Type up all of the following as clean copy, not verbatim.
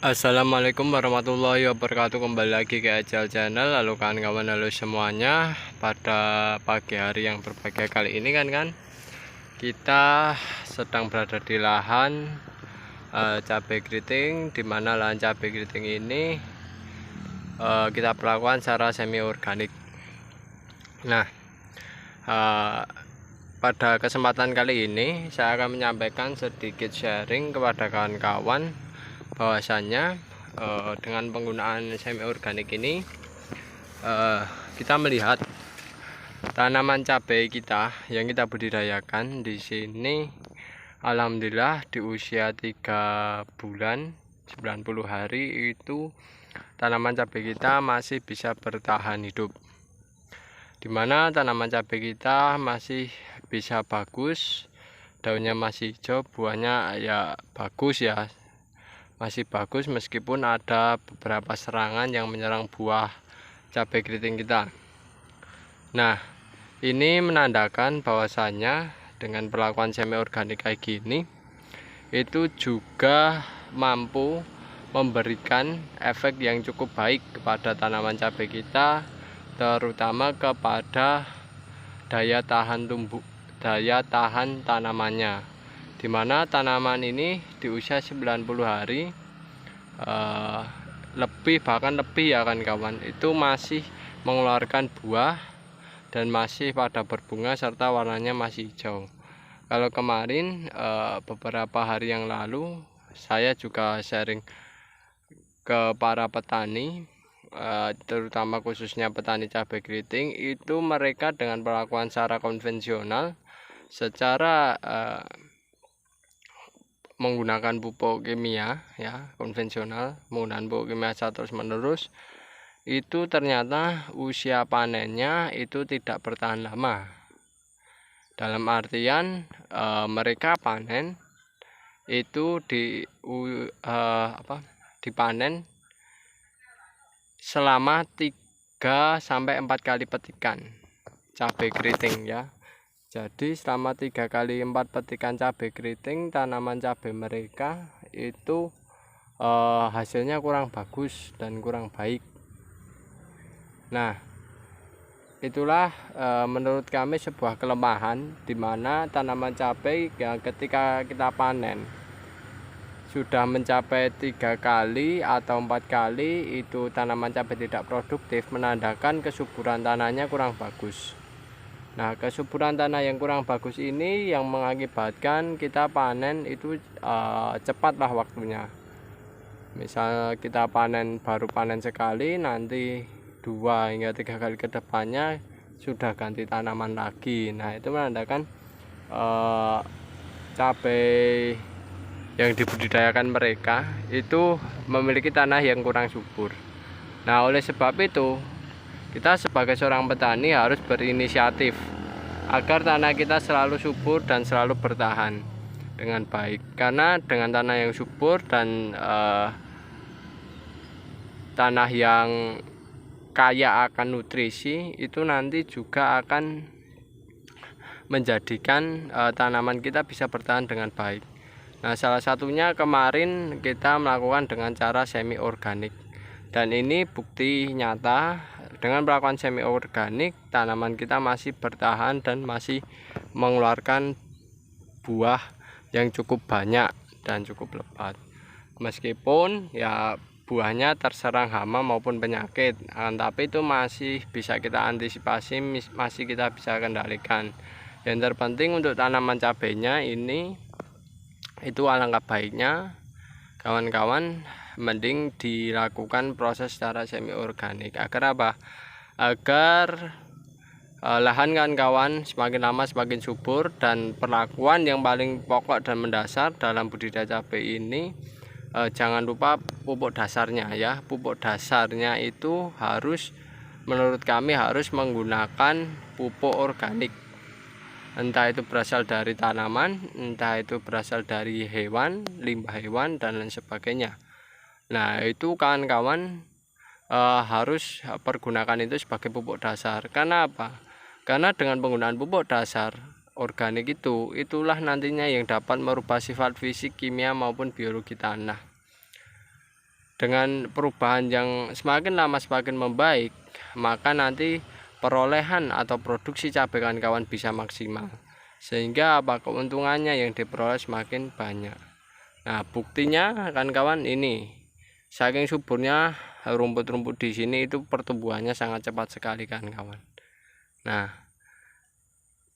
Assalamualaikum warahmatullahi wabarakatuh. Kembali lagi ke Ajal Channel. Halo kawan-kawan, halo semuanya. Pada pagi hari yang berbahagia kali ini kan kita sedang berada di lahan cabai keriting, dimana lahan cabai keriting ini kita perlakukan secara semi organik. Nah, pada kesempatan kali ini saya akan menyampaikan sedikit sharing kepada kawan-kawan bahwasannya dengan penggunaan semi organik ini kita melihat tanaman cabai kita yang kita budidayakan di sini, alhamdulillah di usia 3 bulan 90 hari itu tanaman cabai kita masih bisa bertahan hidup, dimana tanaman cabai kita masih bisa bagus, daunnya masih hijau, buahnya ya bagus ya, masih bagus meskipun ada beberapa serangan yang menyerang buah cabai keriting kita. Nah, ini menandakan bahwasannya dengan perlakuan semi organik kayak gini itu juga mampu memberikan efek yang cukup baik kepada tanaman cabai kita, terutama kepada daya tahan tanamannya, dimana tanaman ini di usia 90 hari lebih, bahkan lebih ya kawan, itu masih mengeluarkan buah dan masih pada berbunga serta warnanya masih hijau. Kalau kemarin beberapa hari yang lalu saya juga sharing ke para petani, terutama khususnya petani cabai keriting, itu mereka dengan perlakuan secara konvensional, secara menggunakan pupuk kimia ya, konvensional, menggunakan pupuk kimia terus menerus, itu ternyata usia panennya itu tidak bertahan lama. Dalam artian mereka panen itu dipanen selama 3-4 kali petikan cabai keriting ya. Jadi selama 3-4 petikan cabai keriting, tanaman cabai mereka itu hasilnya kurang bagus dan kurang baik. Nah, itulah menurut kami sebuah kelemahan, di mana tanaman cabai yang ketika kita panen sudah mencapai 3 kali atau 4 kali itu tanaman cabai tidak produktif, menandakan kesuburan tanahnya kurang bagus. Nah, kesuburan tanah yang kurang bagus ini yang mengakibatkan kita panen itu cepatlah waktunya. Misal kita baru panen sekali, nanti 2-3 kali ke depannya sudah ganti tanaman lagi. Nah, itu menandakan cabai yang dibudidayakan mereka itu memiliki tanah yang kurang subur. Nah, oleh sebab itu kita sebagai seorang petani harus berinisiatif agar tanah kita selalu subur dan selalu bertahan dengan baik. Karena dengan tanah yang subur dan tanah yang kaya akan nutrisi itu nanti juga akan menjadikan tanaman kita bisa bertahan dengan baik. Nah, salah satunya kemarin kita melakukan dengan cara semi organik, dan ini bukti nyata dengan melakukan semi organik tanaman kita masih bertahan dan masih mengeluarkan buah yang cukup banyak dan cukup lebat, meskipun ya buahnya terserang hama maupun penyakit, tapi itu masih bisa kita antisipasi, masih kita bisa kendalikan. Yang terpenting untuk tanaman cabainya ini, itu alangkah baiknya kawan-kawan mending dilakukan proses secara semi organik. Agar apa? Agar lahan kawan-kawan semakin lama semakin subur, dan perlakuan yang paling pokok dan mendasar dalam budidaya cabai ini, jangan lupa pupuk dasarnya ya. Pupuk dasarnya itu harus, menurut kami harus menggunakan pupuk organik, entah itu berasal dari tanaman, entah itu berasal dari hewan, limbah hewan dan lain sebagainya. Nah, itu kawan-kawan harus pergunakan itu sebagai pupuk dasar. Karena apa? Karena dengan penggunaan pupuk dasar organik itulah nantinya yang dapat merubah sifat fisik, kimia maupun biologi tanah. dengan perubahan yang semakin lama semakin membaik, maka nanti perolehan atau produksi cabai kawan-kawan bisa maksimal, sehingga keuntungannya yang diperoleh semakin banyak. Nah, buktinya kawan-kawan ini, saking suburnya rumput-rumput di sini itu pertumbuhannya sangat cepat sekali kawan-kawan. Nah,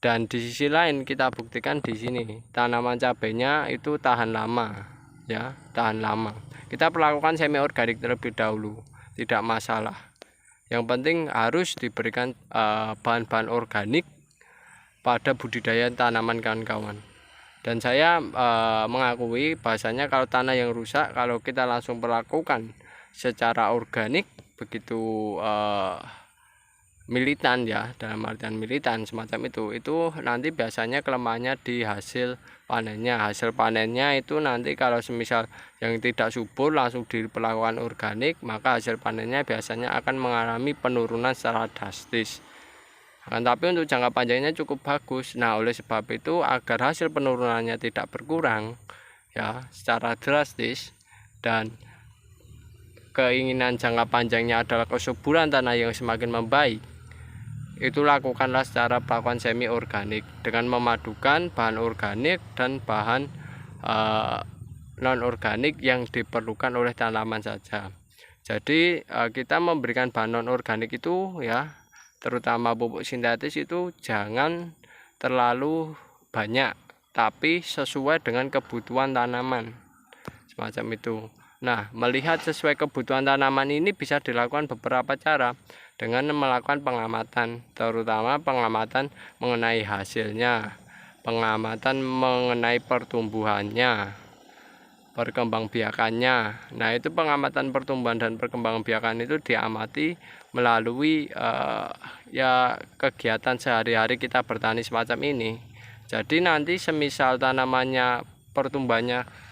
dan di sisi lain kita buktikan di sini tanaman cabainya itu tahan lama, ya, tahan lama. Kita perlakukan semi organik terlebih dahulu, tidak masalah. Yang penting harus diberikan bahan-bahan organik pada budidaya tanaman kawan-kawan. Dan saya mengakui bahasanya kalau tanah yang rusak, kalau kita langsung perlakukan secara organik begitu militan, ya, dalam artian militan semacam itu nanti biasanya kelemahannya di hasil panennya. Hasil panennya itu nanti kalau semisal yang tidak subur langsung diperlakukan organik, maka hasil panennya biasanya akan mengalami penurunan secara drastis. Tapi untuk jangka panjangnya cukup bagus. Nah, oleh sebab itu agar hasil penurunannya tidak berkurang, ya, secara drastis, dan keinginan jangka panjangnya adalah kesuburan tanah yang semakin membaik, itu lakukanlah secara pelakuan semi organik dengan memadukan bahan organik dan bahan non organik yang diperlukan oleh tanaman saja. Jadi kita memberikan bahan non organik itu, ya, terutama pupuk sintetis itu jangan terlalu banyak, tapi sesuai dengan kebutuhan tanaman semacam itu. Nah, melihat sesuai kebutuhan tanaman ini bisa dilakukan beberapa cara dengan melakukan pengamatan, terutama pengamatan mengenai hasilnya, pengamatan mengenai pertumbuhannya, perkembangbiakannya. Nah, itu pengamatan pertumbuhan dan perkembangbiakan itu diamati melalui ya, kegiatan sehari-hari kita bertani semacam ini. Jadi nanti semisal tanamannya pertumbuhannya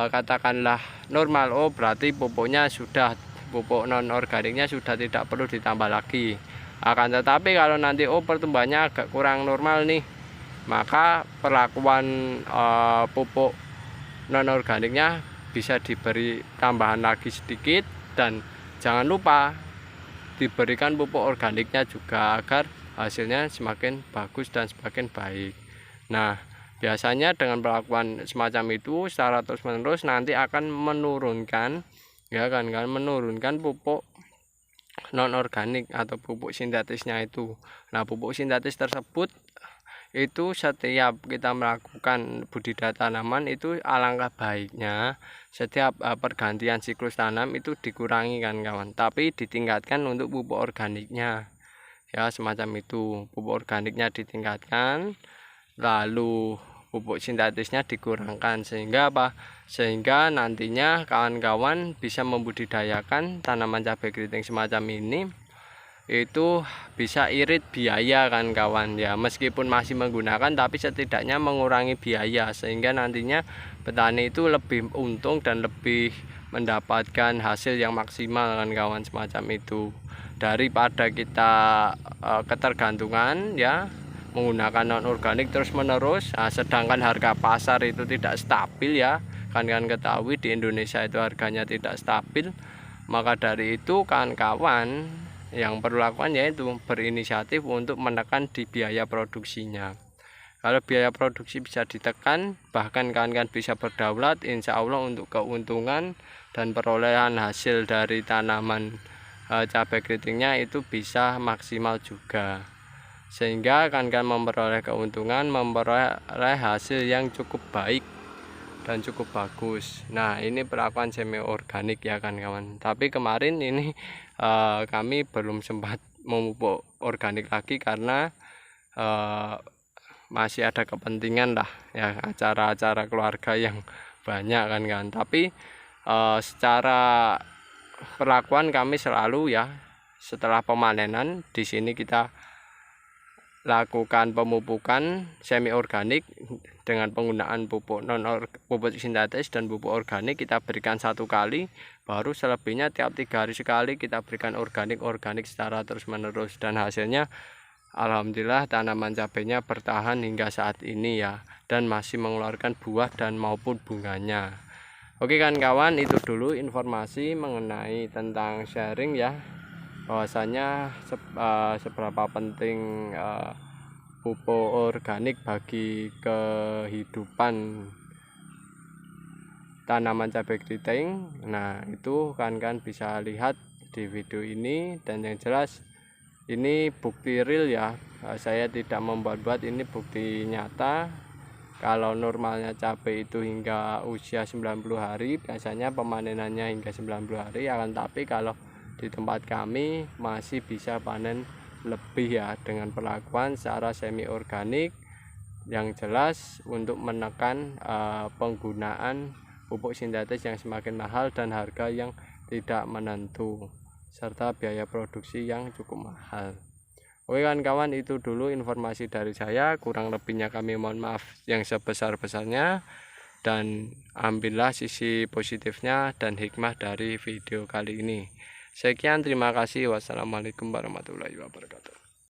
katakanlah normal, oh berarti pupuknya sudah, pupuk non organiknya sudah tidak perlu ditambah lagi. Akan tetapi kalau nanti pertumbuhannya agak kurang normal nih, maka perlakuan pupuk non organiknya bisa diberi tambahan lagi sedikit, dan jangan lupa diberikan pupuk organiknya juga agar hasilnya semakin bagus dan semakin baik. Nah, biasanya dengan perlakuan semacam itu secara terus-menerus nanti akan menurunkan, ya kan, menurunkan pupuk non organik atau pupuk sintetisnya itu. Nah, pupuk sintetis tersebut itu setiap kita melakukan budidaya tanaman itu alangkah baiknya setiap pergantian siklus tanam itu dikurangi kan kawan, tapi ditingkatkan untuk pupuk organiknya, ya, semacam itu. Pupuk organiknya ditingkatkan, lalu pupuk sintetisnya dikurangkan, sehingga sehingga nantinya kawan-kawan bisa membudidayakan tanaman cabai keriting semacam ini itu bisa irit biaya kan kawan, ya, meskipun masih menggunakan tapi setidaknya mengurangi biaya, sehingga nantinya petani itu lebih untung dan lebih mendapatkan hasil yang maksimal kan kawan, semacam itu, daripada kita ketergantungan, ya, menggunakan non organik terus menerus. Sedangkan harga pasar itu tidak stabil, ya, kan ketahui di Indonesia itu harganya tidak stabil. Maka dari itu kawan-kawan yang perlu lakukan yaitu berinisiatif untuk menekan di biaya produksinya. Kalau biaya produksi bisa ditekan, bahkan kawan-kawan bisa berdaulat, insya Allah untuk keuntungan dan perolehan hasil dari tanaman cabai keritingnya itu bisa maksimal juga, sehingga kawan-kawan memperoleh keuntungan, memperoleh hasil yang cukup baik dan cukup bagus. Nah, ini perlakuan semi organik, ya kan kawan. Tapi kemarin ini kami belum sempat memupuk organik lagi karena masih ada kepentingan lah, ya, acara-acara keluarga yang banyak kan. Tapi secara perlakuan kami selalu, ya, setelah pemanenan di sini kita lakukan pemupukan semi organik dengan penggunaan pupuk pupuk sintetis dan pupuk organik kita berikan 1 kali, baru selebihnya tiap 3 hari sekali kita berikan organik secara terus menerus, dan hasilnya alhamdulillah tanaman cabainya bertahan hingga saat ini, ya, dan masih mengeluarkan buah dan maupun bunganya. Oke kan kawan, itu dulu informasi mengenai tentang sharing ya, bahwasanya seberapa penting pupuk organik bagi kehidupan tanaman cabai keriting. Nah itu kan bisa lihat di video ini, dan yang jelas ini bukti real ya, saya tidak membuat-buat, ini bukti nyata. Kalau normalnya cabai itu hingga usia 90 hari, biasanya pemanenannya hingga 90 hari, akan tapi kalau di tempat kami masih bisa panen lebih ya, dengan perlakuan secara semi organik. Yang jelas untuk menekan penggunaan pupuk sintetis yang semakin mahal dan harga yang tidak menentu, serta biaya produksi yang cukup mahal. Oke kan kawan, itu dulu informasi dari saya, kurang lebihnya kami mohon maaf yang sebesar-besarnya, dan ambillah sisi positifnya dan hikmah dari video kali ini. Sekian, terima kasih. Wassalamualaikum warahmatullahi wabarakatuh.